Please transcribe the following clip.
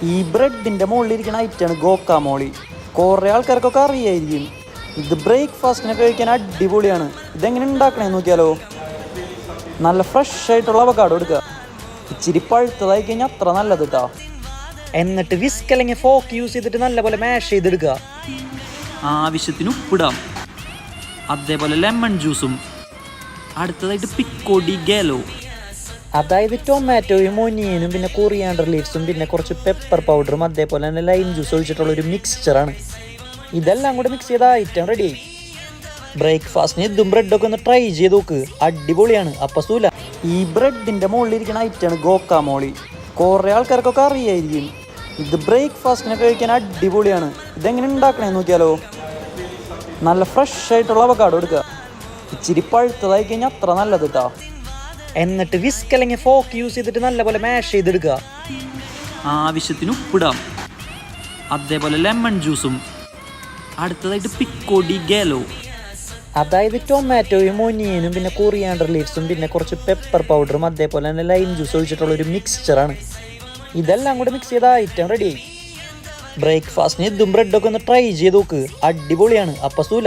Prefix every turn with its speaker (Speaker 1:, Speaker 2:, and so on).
Speaker 1: ഈ ബ്രെഡിൻ്റെ മുകളിലിരിക്കുന്ന ഐറ്റാണ് ഗോക്കാമോളി. കുറേ ആൾക്കാർക്കൊക്കെ അറിയായിരിക്കും. ഇത് ബ്രേക്ക്ഫാസ്റ്റിനൊക്കെ കഴിക്കാൻ അടിപൊളിയാണ്. ഇതെങ്ങനെ ഉണ്ടാക്കണേന്ന് നോക്കിയാലോ. നല്ല ഫ്രഷ് ആയിട്ടുള്ള അവക്കാഡോ എടുക്കുക. ഇച്ചിരി പഴുത്തതായി കഴിഞ്ഞാൽ അത്ര നല്ലത് കേട്ടോ. എന്നിട്ട് വിസ്ക് അല്ലെങ്കിൽ ഫോക്ക് യൂസ് ചെയ്തിട്ട് നല്ലപോലെ മാഷ് ചെയ്തെടുക്കുക. ആവശ്യത്തിന് ഉപ്പിടാം. അതേപോലെ ലെമൺ ജ്യൂസും. അടുത്തതായിട്ട് പിക്കോ ഡി ഗാലോ, അതായത് ടൊമാറ്റോയും ഒനിയനും പിന്നെ കൊറിയാണ്ടർ ലീവ്സും പിന്നെ കുറച്ച് പെപ്പർ പൗഡറും അതേപോലെ തന്നെ ലൈം ജ്യൂസ് ഒഴിച്ചിട്ടുള്ളൊരു മിക്സ്ചറാണ്. ഇതെല്ലാം കൂടെ മിക്സ് ചെയ്ത ഐറ്റം റെഡിയായി. ബ്രേക്ക്ഫാസ്റ്റിന് ഇതും ബ്രെഡൊക്കെ ഒന്ന് ട്രൈ ചെയ്ത് നോക്ക്, അടിപൊളിയാണ്. അപ്പസൂല. ഈ ബ്രെഡിൻ്റെ മുകളിലിരിക്കുന്ന ഐറ്റാണ് ഗോക്കാമോളി. കുറേ ആൾക്കാർക്കൊക്കെ അറിയായിരിക്കും. ഇത് ബ്രേക്ക്ഫാസ്റ്റിനൊക്കെ കഴിക്കാൻ അടിപൊളിയാണ്. ഇതെങ്ങനെ ഉണ്ടാക്കണേന്ന് നോക്കിയാലോ. നല്ല ഫ്രഷ് ആയിട്ടുള്ള അവക്കാഡോ എടുക്കുക. ഇച്ചിരി പഴുത്തതായി കഴിഞ്ഞാൽ അത്ര നല്ലത് കേട്ടോ. എന്നിട്ട് വിസ്ക് അല്ലെങ്കിൽ ഫോക്ക് യൂസ് ചെയ്തിട്ട് നല്ലപോലെ മാഷ് ചെയ്തെടുക്കുക. ആവശ്യത്തിന് ഉപ്പിടാം. അതേപോലെ ലെമൺ ജ്യൂസും. അടുത്തതായിട്ട് പിക്കോ ഡി ഗാലോ, അതായത് ടൊമാറ്റോയും ഒനിയനും പിന്നെ കൊറിയാണ്ടർ ലീവ്സും പിന്നെ കുറച്ച് പെപ്പർ പൗഡറും അതേപോലെ തന്നെ ലൈം ജ്യൂസ് ഒഴിച്ചിട്ടുള്ളൊരു മിക്സ്ചറാണ്. ഇതെല്ലാം കൂടെ മിക്സ് ചെയ്ത ഐറ്റം റെഡിയായി. ബ്രേക്ക്ഫാസ്റ്റിന് ഇതും ബ്രെഡൊക്കെ ഒന്ന് ട്രൈ ചെയ്ത് നോക്ക്, അടിപൊളിയാണ്. അപ്പസൂല.